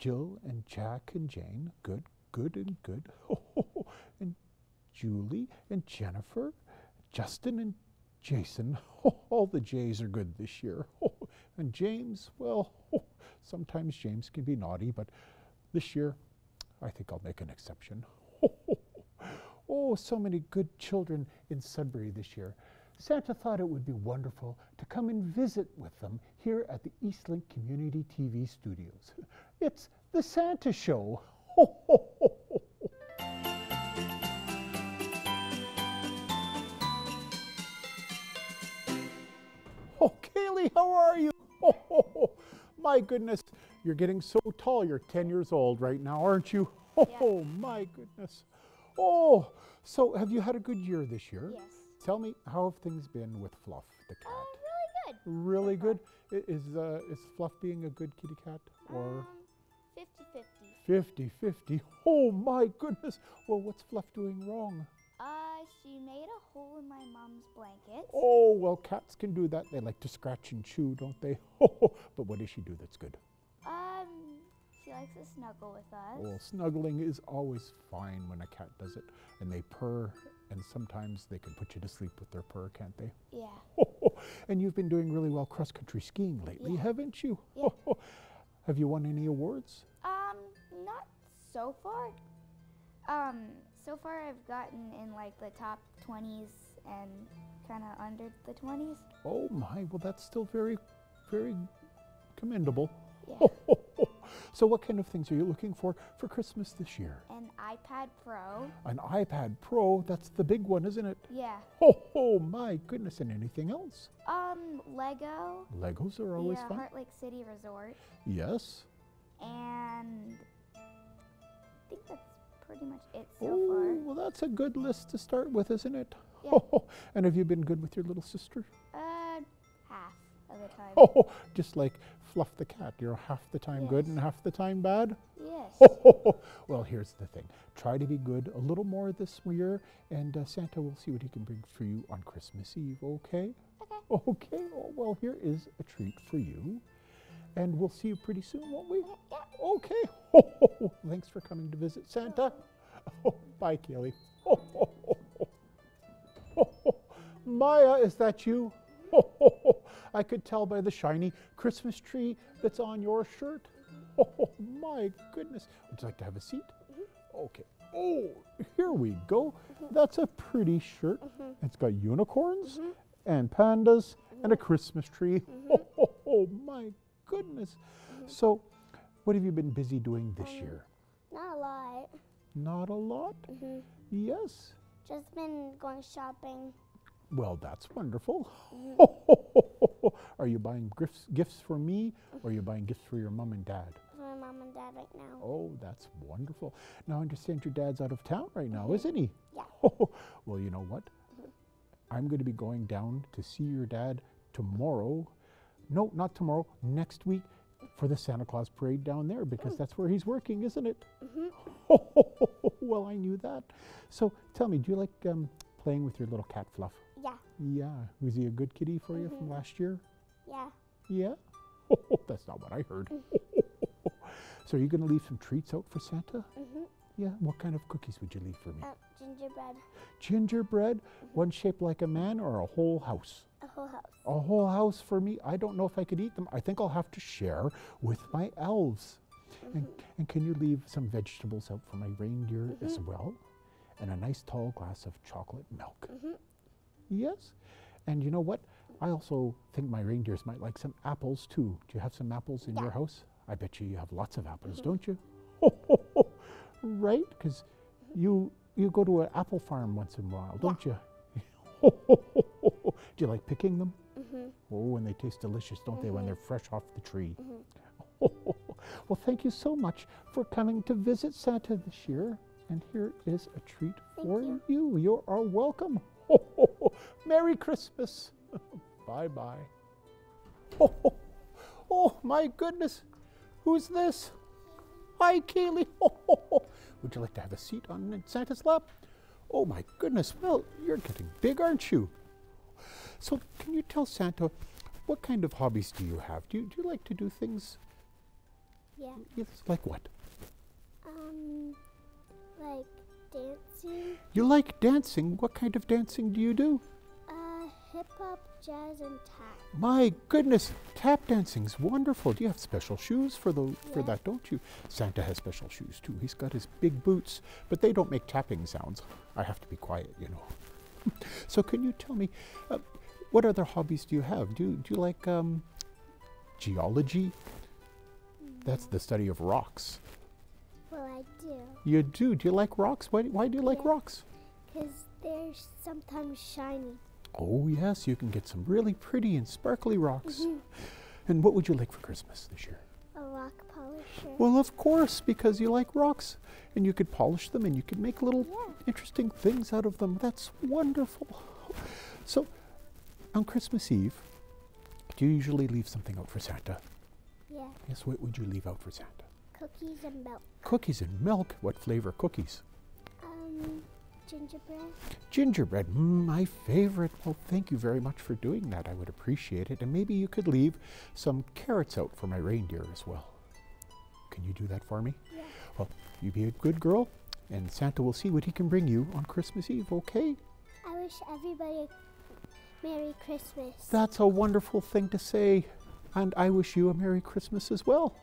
Jill and Jack and Jane, good, good and good. And Julie and Jennifer, Justin and Jason, all the J's are good this year. And James, well, sometimes James can be naughty, but this year I think I'll make an exception. Oh, so many good children in Sudbury this year. Santa thought it would be wonderful to come and visit with them here at the Eastlink Community TV studios. It's the Santa Show. Oh, Kayleigh, how are you? My goodness, you're getting so tall. You're 10 years old right now, aren't you? Oh, my goodness. Oh, so have you had a good year this year? Yes. Tell me, how have things been with Fluff, the cat? Really good. Really good? Is Fluff being a good kitty cat? Or 50-50. 50-50? Oh, my goodness. Well, what's Fluff doing wrong? She made a hole in my mom's blanket. Oh, well, cats can do that. They like to scratch and chew, don't they? But what does she do that's good? She likes to snuggle with us. Well, snuggling is always fine when a cat does it. And they purr, and sometimes they can put you to sleep with their purr, can't they? Yeah. And you've been doing really well cross-country skiing lately, haven't you? Yeah. Have you won any awards? Not so far. So far I've gotten in like the top 20s and kind of under the 20s. Oh my, well that's still very, very commendable. Yeah. So what kind of things are you looking for Christmas this year? An iPad Pro. An iPad Pro, that's the big one, isn't it? Yeah. Oh my goodness, and anything else? Lego. Legos are always fun. Heart Lake City Resort. Yes. And I think that's pretty much it so far. Well that's a good list to start with, isn't it? Yeah. And have you been good with your little sister? Half of the time. Just like Fluff the cat, you're half the time good and half the time bad? Yes. Well, here's the thing. Try to be good a little more this year, and Santa will see what he can bring for you on Christmas Eve, okay? Okay. Okay, well, here is a treat for you, and we'll see you pretty soon, won't we? Yeah. Okay. Thanks for coming to visit Santa. Bye, Kayleigh. Maija, is that you? I could tell by the shiny Christmas tree that's on your shirt. Oh, my goodness. Would you like to have a seat? Okay. Oh, here we go. That's a pretty shirt. It's got unicorns and pandas and a Christmas tree. Oh, my goodness. So, what have you been busy doing this year? Not a lot. Not a lot? Yes. Just been going shopping. Well, that's wonderful. Are you buying gifts for me, or are you buying gifts for your mom and dad? For my mom and dad right now. Oh, that's wonderful. Now, I understand your dad's out of town right now, isn't he? Yeah. Well, you know what? I'm going to be going down to see your dad tomorrow. No, not tomorrow, next week, for the Santa Claus parade down there, because that's where he's working, isn't it? Well, I knew that. So, tell me, do you like playing with your little cat Fluff? Yeah. Yeah. Was he a good kitty for you from last year? Yeah. Yeah? That's not what I heard. So are you going to leave some treats out for Santa? Yeah. What kind of cookies would you leave for me? Gingerbread. Gingerbread? One shaped like a man or a whole house? A whole house. A whole house for me? I don't know if I could eat them. I think I'll have to share with my elves. And can you leave some vegetables out for my reindeer as well? And a nice tall glass of chocolate milk. Yes. And you know what? I also think my reindeers might like some apples too. Do you have some apples in your house? I bet you have lots of apples, don't you? Right? Because you go to an apple farm once in a while, don't you? Do you like picking them? Oh, and they taste delicious, don't they, when they're fresh off the tree? Well, thank you so much for coming to visit Santa this year. And here is a treat for you. You are welcome. Merry Christmas. Bye-bye. Oh, my goodness. Who's this? Hi, Kayleigh. Would you like to have a seat on Santa's lap? Oh, my goodness. Well, you're getting big, aren't you? So can you tell Santa, what kind of hobbies do you have? Do you like to do things? Yeah. Yes, like what? Like dancing. You like dancing? What kind of dancing do you do? Hip hop, jazz, and tap. My goodness, tap dancing's wonderful. You have special shoes for Yeah. that, don't you? Santa has special shoes too. He's got his big boots, but they don't make tapping sounds. I have to be quiet, you know. So can you tell me, what other hobbies do you have? Do you like geology? That's the study of rocks. Well, I do. You do? Do you like rocks? Why do you like Yeah. rocks? Because they're sometimes shiny. Oh yes, you can get some really pretty and sparkly rocks. Mhm. And what would you like for Christmas this year? A rock polisher. Well, of course, because you like rocks. And you could polish them and you could make little Yeah. interesting things out of them. That's wonderful. So, on Christmas Eve, do you usually leave something out for Santa? Yeah. Yes, what would you leave out for Santa? Cookies and milk. Cookies and milk. What flavor cookies? Gingerbread. Gingerbread, my favorite. Well, thank you very much for doing that. I would appreciate it. And maybe you could leave some carrots out for my reindeer as well. Can you do that for me? Yeah. Well, you be a good girl, and Santa will see what he can bring you on Christmas Eve, okay? I wish everybody Merry Christmas. That's a wonderful thing to say. And I wish you a Merry Christmas as well.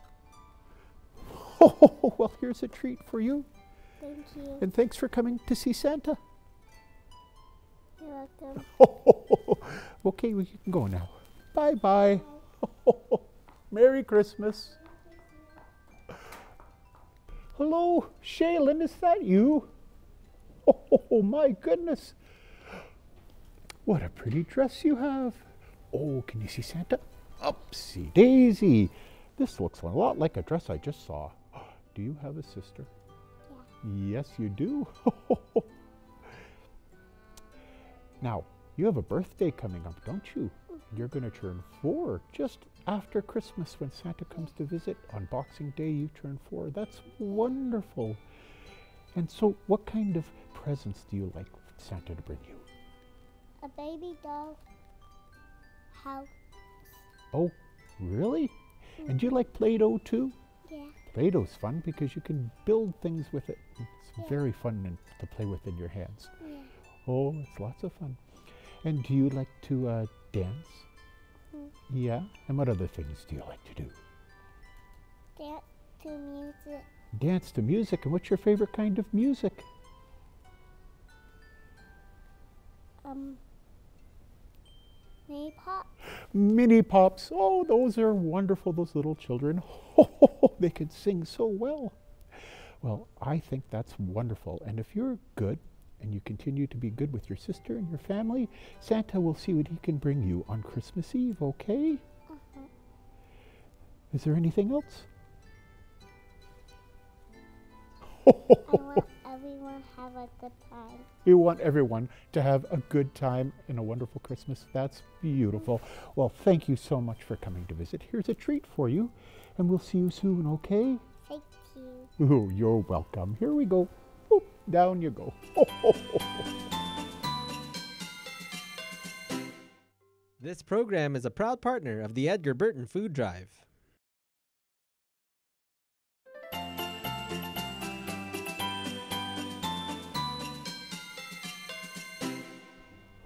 Oh, well, here's a treat for you. Thank you. And thanks for coming to see Santa. You're welcome. Okay, we can go now. Bye-bye. Merry Christmas. Hello, Shaylin, is that you? Oh, my goodness. What a pretty dress you have. Oh, can you see Santa? Upsy daisy. This looks a lot like a dress I just saw. Do you have a sister? Yeah. Yes, you do. Now, you have a birthday coming up, don't you? You're going to turn 4 just after Christmas when Santa comes to visit. On Boxing Day, you turn 4. That's wonderful. And so, what kind of presents do you like Santa to bring you? A baby doll house. Oh, really? And do you like Play-Doh too? Yeah. Play-Doh's fun because you can build things with it. It's Yeah. very fun to play with in your hands. Yeah. Oh, it's lots of fun. And do you like to dance? Yeah? And what other things do you like to do? Dance to music. Dance to music. And what's your favorite kind of music? Mini pop. Mini Pops. Oh, those are wonderful, those little children. Oh, they can sing so well. Well, I think that's wonderful. And if you're good and you continue to be good with your sister and your family, Santa will see what he can bring you on Christmas Eve, okay? Uh-huh. Is there anything else? I want everyone to have a good time. We want everyone to have a good time and a wonderful Christmas. That's beautiful. Well, thank you so much for coming to visit. Here's a treat for you, and we'll see you soon, okay? Thank you. Oh, you're welcome. Here we go. Boop, down you go. This program is a proud partner of the Edgar Burton Food Drive.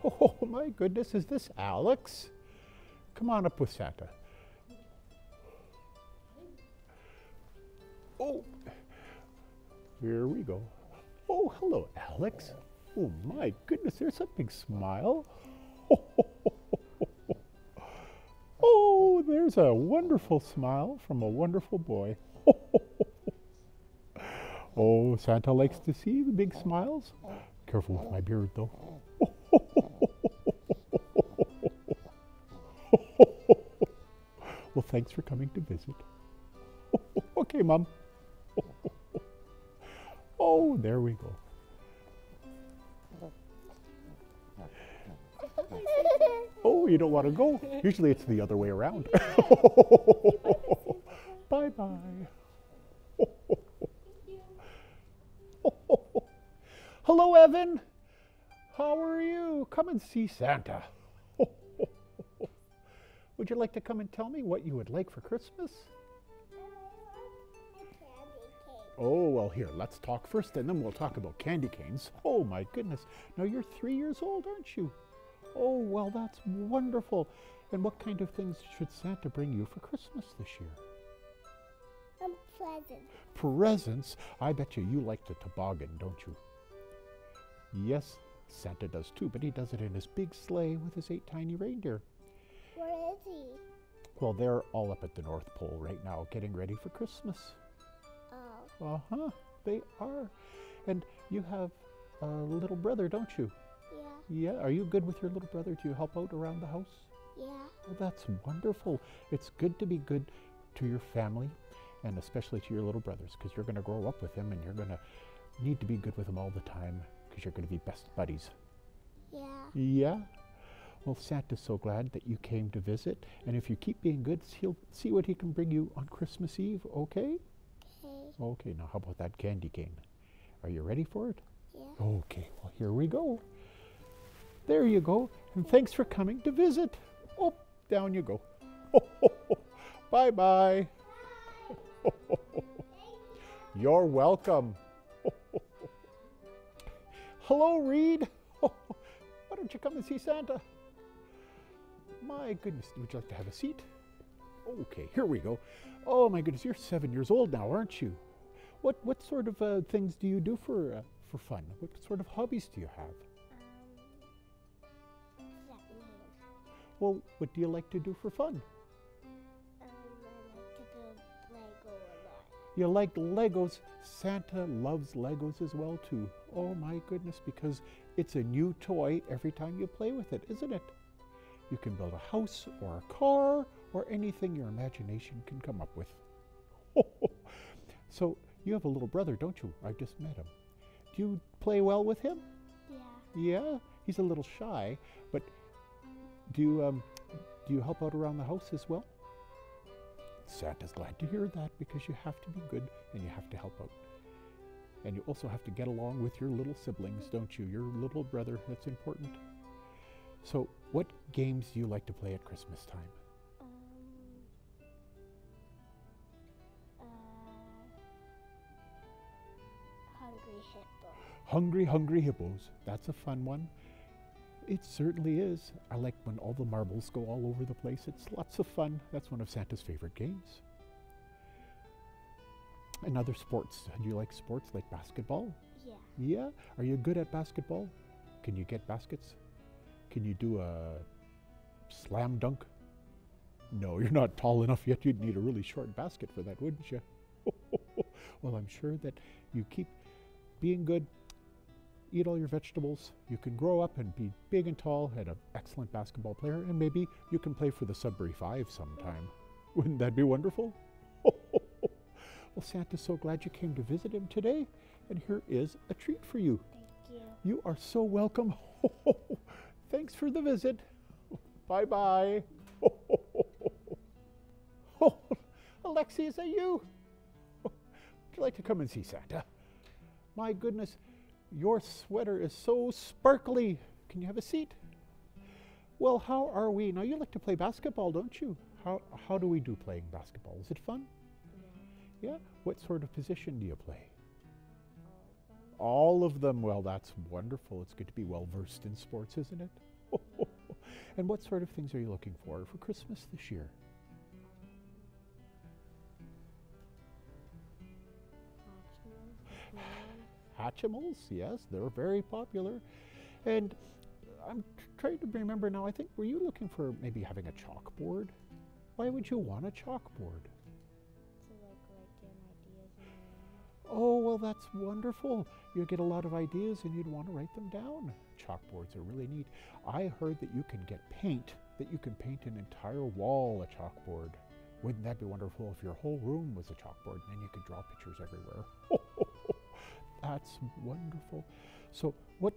Oh, my goodness, is this Alex? Come on up with Santa. Oh, here we go. Oh, hello, Alex. Oh, my goodness, there's a big smile. Oh, there's a wonderful smile from a wonderful boy. Oh, Santa likes to see the big smiles. Careful with my beard, though. Well, thanks for coming to visit. Okay, Mom. Oh, there we go. Oh, you don't want to go? Usually it's the other way around. Bye-bye. Hello, Evan. How are you? Come and see Santa. Would you like to come and tell me what you would like for Christmas? Oh, well, here, let's talk first, and then we'll talk about candy canes. Oh, my goodness. Now, you're 3 years old, aren't you? Oh, well, that's wonderful. And what kind of things should Santa bring you for Christmas this year? Present. Presents? I bet you like the toboggan, don't you? Yes, Santa does too, but he does it in his big sleigh with his 8 tiny reindeer. Where is he? Well, they're all up at the North Pole right now, getting ready for Christmas. Oh. Uh-huh, they are. And you have a little brother, don't you? Yeah. Yeah, are you good with your little brother? Do you help out around the house? Yeah. Well, that's wonderful. It's good to be good to your family, and especially to your little brothers, because you're going to grow up with him, and you're going to need to be good with him all the time, because you're going to be best buddies. Yeah. Yeah? Well, Santa's so glad that you came to visit, and if you keep being good, he'll see what he can bring you on Christmas Eve, okay? Okay. Okay, now how about that candy cane? Are you ready for it? Yeah. Okay, well, here we go. There you go, and thanks for coming to visit. Oh, down you go. Bye-bye. You're welcome. Hello, Reed. Why don't you come and see Santa? My goodness, would you like to have a seat? Okay, here we go. Oh my goodness, you're 7 years old now, aren't you? What sort of things do you do for fun? What sort of hobbies do you have? Well, what do you like to do for fun? I like to build Lego a lot. You like Legos. Santa loves Legos as well too. Oh my goodness, because it's a new toy every time you play with it, isn't it? You can build a house or a car or anything your imagination can come up with. So you have a little brother, don't you? I just met him. Do you play well with him? Yeah. Yeah, he's a little shy, but do you help out around the house as well? Santa's glad to hear that, because you have to be good and you have to help out. And you also have to get along with your little siblings, don't you? Your little brother, that's important. So what games do you like to play at Christmas time? Hungry Hippo. Hungry, Hungry Hippos. That's a fun one. It certainly is. I like when all the marbles go all over the place. It's lots of fun. That's one of Santa's favorite games. And other sports. Do you like sports like basketball? Yeah. Yeah? Are you good at basketball? Can you get baskets? Can you do a slam dunk? No, you're not tall enough yet. You'd need a really short basket for that, wouldn't you? Well, I'm sure that you keep being good, eat all your vegetables, you can grow up and be big and tall and an excellent basketball player, and maybe you can play for the Sudbury Five sometime. Wouldn't that be wonderful? Well, Santa's so glad you came to visit him today, and here is a treat for you. Thank you. You are so welcome. Thanks for the visit. Bye-bye. Oh, Alexi, is that you? Would you like to come and see Santa? My goodness, your sweater is so sparkly. Can you have a seat? Well, how are we? Now, you like to play basketball, don't you? How do we do playing basketball? Is it fun? Yeah? What sort of position do you play? All of them. Well, that's wonderful. It's good to be well versed in sports, isn't it? And what sort of things are you looking for Christmas this year? Hatchimals, yes, they're very popular. And I'm trying to remember now, I think, were you looking for maybe having a chalkboard? Why would you want a chalkboard? To write down ideas in my room. Oh, well, that's wonderful. You get a lot of ideas and you'd want to write them down. Chalkboards are really neat. I heard that you can get paint, that you can paint an entire wall a chalkboard. Wouldn't that be wonderful if your whole room was a chalkboard and then you could draw pictures everywhere? That's wonderful. So what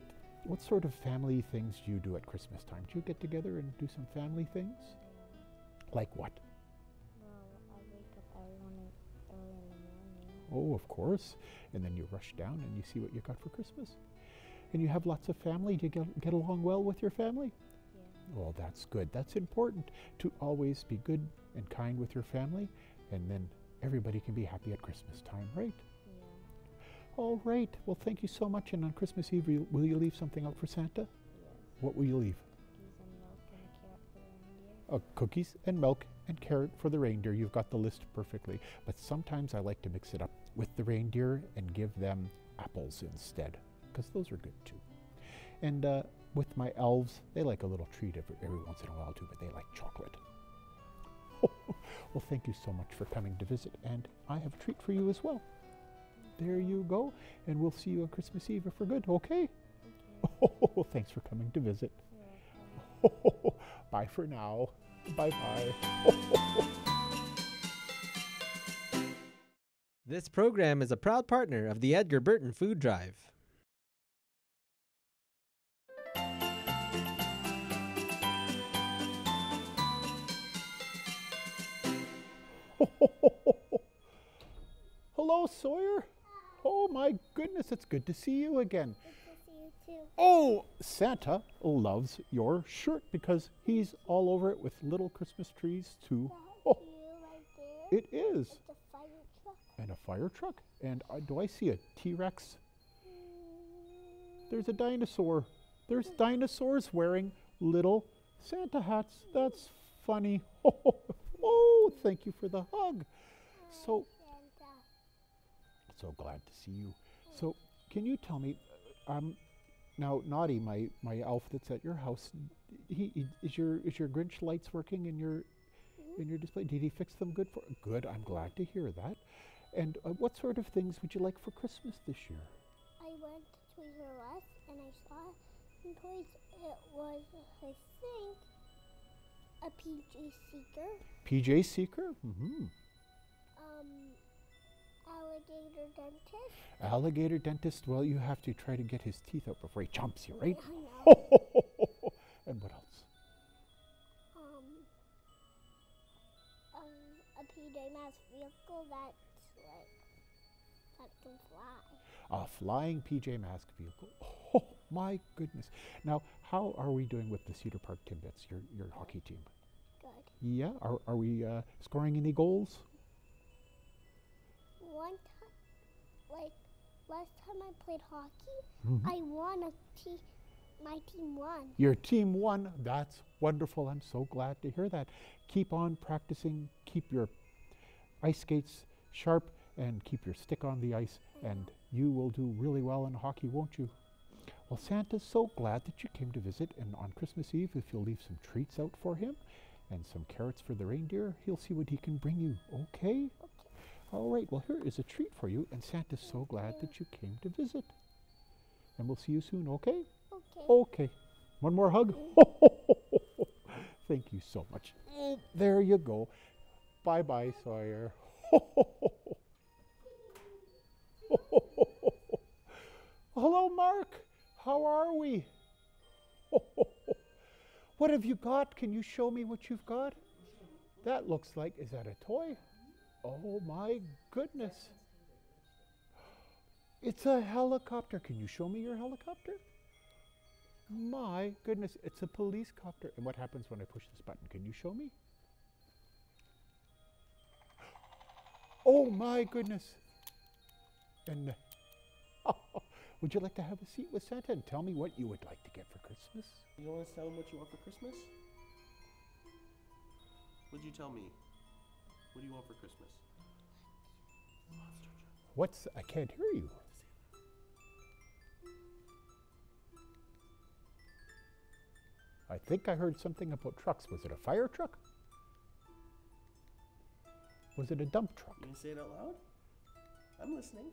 sort of family things do you do at Christmas time? Do you get together and do some family things? Like what? Well, I wake up everyone early in the morning. Oh, of course. And then you rush down and you see what you got for Christmas. And you have lots of family. Do you get along well with your family? Yeah. Well, that's good. That's important, to always be good and kind with your family, and then everybody can be happy at Christmas time, right? All right. Well, thank you so much. And on Christmas Eve, will you leave something out for Santa? Yes. What will you leave? Cookies and milk and a carrot for the reindeer. Cookies and milk and carrot for the reindeer. You've got the list perfectly. But sometimes I like to mix it up with the reindeer and give them apples instead, because those are good too. And with my elves, they like a little treat every once in a while too, but they like chocolate. Well, thank you so much for coming to visit, and I have a treat for you as well. There you go, and we'll see you on Christmas Eve for good, okay? Well, thanks for coming to visit. Bye for now. Bye-bye. This program is a proud partner of the Edgar Burton Food Drive. Hello, Sawyer. Oh, my goodness, it's good to see you again. Good to see you too. Oh, Santa loves your shirt because he's all over it with little Christmas trees too. Oh, You right there? it is. It's a fire truck. And a fire truck. And do I see a T-Rex? There's a dinosaur. There's dinosaurs wearing little Santa hats. That's funny. Oh, thank you for the hug. So Santa. So glad to see you. So, can you tell me, now Naughty, my elf that's at your house, is your Grinch lights working in your display? Did he fix them good? Good. I'm glad to hear that. And what sort of things would you like for Christmas this year? I went to Toys R Us and I saw some toys. It was, I think, a PJ Seeker, PJ Seeker. Mm-hmm. alligator dentist. Alligator dentist. Well, you have to try to get his teeth out before he chomps you, right? I know. And what else? A PJ Masks vehicle that can fly. A flying PJ Masks vehicle. Oh my goodness! Now, how are we doing with the Cedar Park Timbits, your hockey team? Good. Yeah. Are we scoring any goals? One time, like last time I played hockey, Mhm. I won my team won. Your team won. That's wonderful. I'm so glad to hear that. Keep on practicing. Keep your ice skates sharp and keep your stick on the ice, and you will do really well in hockey, won't you? Well, Santa's so glad that you came to visit, and on Christmas Eve, if you'll leave some treats out for him and some carrots for the reindeer, he'll see what he can bring you, okay? Okay. All right, well, here is a treat for you, and Santa's so glad that you came to visit. And we'll see you soon, okay? Okay. Okay. One more hug? Thank you so much. There you go. Bye-bye, Sawyer. Hello, Mark. How are we? What have you got? Can you show me what you've got? That looks like, is that a toy? Oh my goodness. It's a helicopter. Can you show me your helicopter? My goodness, it's a police copter. And what happens when I push this button? Can you show me? Oh my goodness. And would you like to have a seat with Santa and tell me what you would like to get for Christmas? You want to tell him what you want for Christmas? What'd you tell me? What do you want for Christmas? What's, I can't hear you. I think I heard something about trucks. Was it a fire truck? Was it a dump truck? You gonna say it out loud? I'm listening.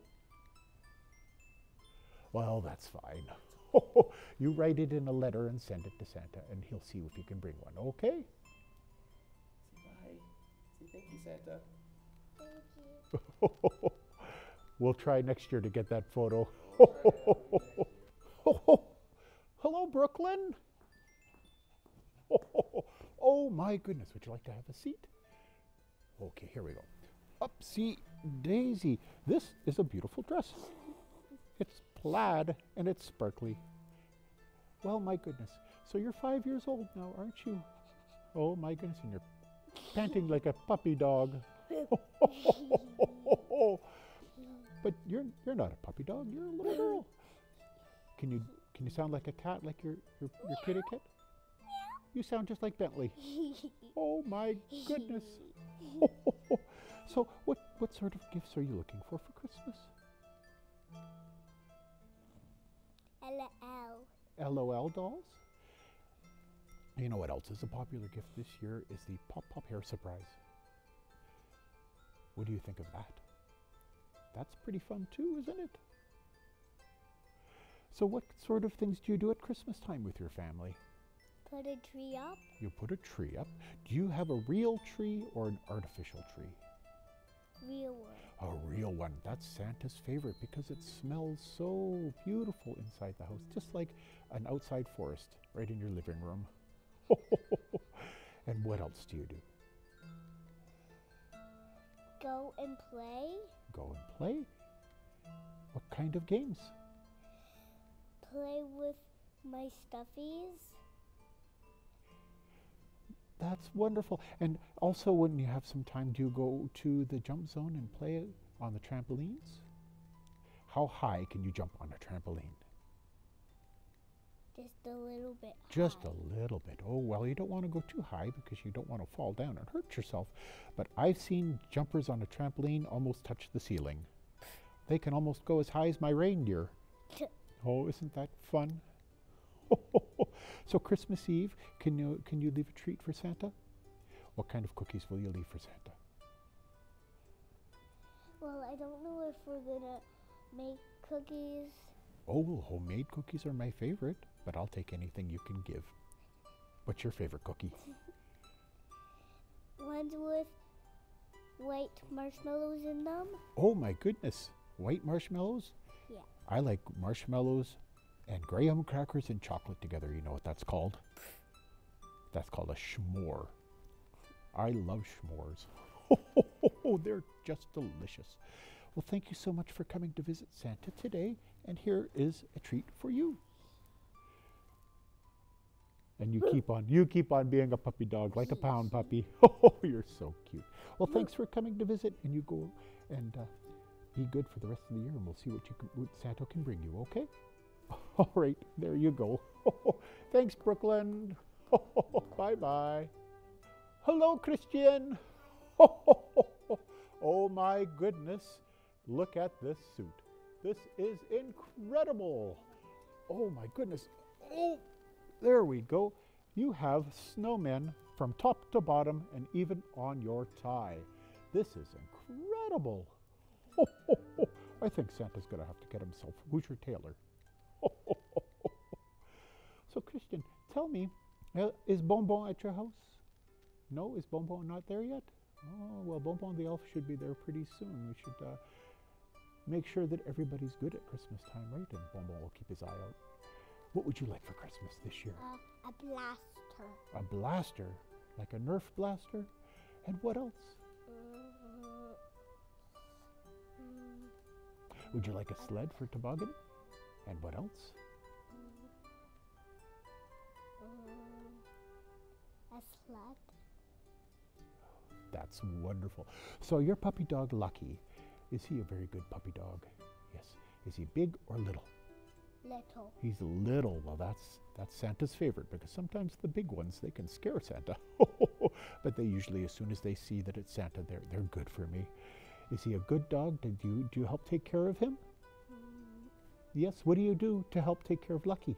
Well, that's fine. You write it in a letter and send it to Santa, and he'll see if he can bring one, okay? Say bye. Say thank you, Santa. Thank you. We'll try next year to get that photo. Hello, Brooklyn. Oh my goodness, would you like to have a seat? Okay, here we go. Upsy daisy. This is a beautiful dress. It's plaid and it's sparkly. Well, my goodness. So you're 5 years old now, aren't you? Oh my goodness, and you're panting like a puppy dog. But you're not a puppy dog. You're a little girl. Can you sound like a cat, like your kitty cat? You sound just like Bentley. Oh my goodness. So what sort of gifts are you looking for Christmas? LL. LOL dolls? You know what else is a popular gift this year is the Pop Pop hair surprise. What do you think of that? That's pretty fun too, isn't it? So what sort of things do you do at Christmas time with your family? Put a tree up. You put a tree up. Do you have a real tree or an artificial tree? Real one. A real one. That's Santa's favorite because it smells so beautiful inside the house, just like an outside forest right in your living room. And what else do you do? Go and play. Go and play? What kind of games? Play with my stuffies. That's wonderful. And also when you have some time, do you go to the jump zone and play on the trampolines? How high can you jump on a trampoline? Just a little bit Just high. a little bit. Oh, well, you don't want to go too high because you don't want to fall down and hurt yourself. But I've seen jumpers on a trampoline almost touch the ceiling. They can almost go as high as my reindeer. Oh, isn't that fun? So Christmas Eve, can you leave a treat for Santa? What kind of cookies will you leave for Santa? Well, I don't know if we're gonna make cookies. Oh, well, homemade cookies are my favorite, but I'll take anything you can give. What's your favorite cookie? Ones with white marshmallows in them. Oh my goodness, white marshmallows? Yeah. I like marshmallows and graham crackers and chocolate together. You know what that's called? That's called a s'more. I love s'mores. Oh, they're just delicious. Well, thank you so much for coming to visit Santa today, and here is a treat for you. And you keep on being a puppy dog, like a pound puppy. Oh, you're so cute. Well, thanks for coming to visit, and you go and be good for the rest of the year, and we'll see what Santa can bring you, okay? All right, there you go. Thanks, Brooklyn. Bye-bye. Hello, Christian. Oh, my goodness. Look at this suit. This is incredible. Oh, my goodness. Oh, there we go. You have snowmen from top to bottom and even on your tie. This is incredible. I think Santa's going to have to get himself a Hoosier tailor. So, Christian, tell me, is Bonbon at your house? No, is Bonbon not there yet? Oh, well, Bonbon the elf should be there pretty soon. We should make sure that everybody's good at Christmas time, right? And Bonbon will keep his eye out. What would you like for Christmas this year? A blaster. A blaster? Like a Nerf blaster? And what else? Would you like a sled for toboggan? And what else? A sled. That's wonderful. So your puppy dog, Lucky, is he a very good puppy dog? Yes. Is he big or little? Little. He's little. Well, that's Santa's favorite because sometimes the big ones, they can scare Santa. But they usually, as soon as they see that it's Santa, they're good for me. Is he a good dog? Do you help take care of him? Yes. What do you do to help take care of Lucky?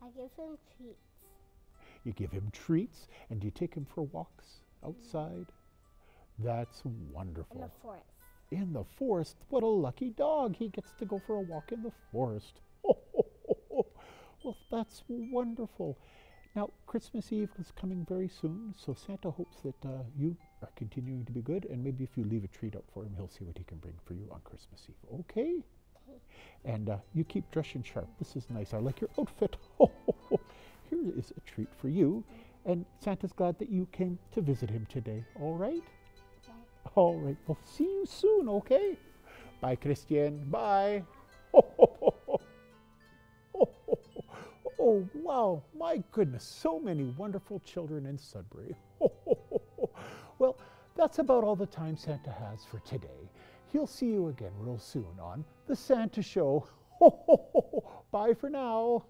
I give him treats. You give him treats, and do you take him for walks outside? That's wonderful. In the forest. In the forest? What a lucky dog. He gets to go for a walk in the forest. Well, that's wonderful. Now, Christmas Eve is coming very soon, so Santa hopes that you are continuing to be good, and maybe if you leave a treat out for him, he'll see what he can bring for you on Christmas Eve. Okay? And you keep dressing sharp. This is nice. I like your outfit. Here is a treat for you. And Santa's glad that you came to visit him today. All right? Okay. All right. Well, see you soon, okay? Bye, Christian. Bye. Oh, wow. My goodness. So many wonderful children in Sudbury. Well, that's about all the time Santa has for today. he'll see you again real soon on The Santa Show. Bye for now.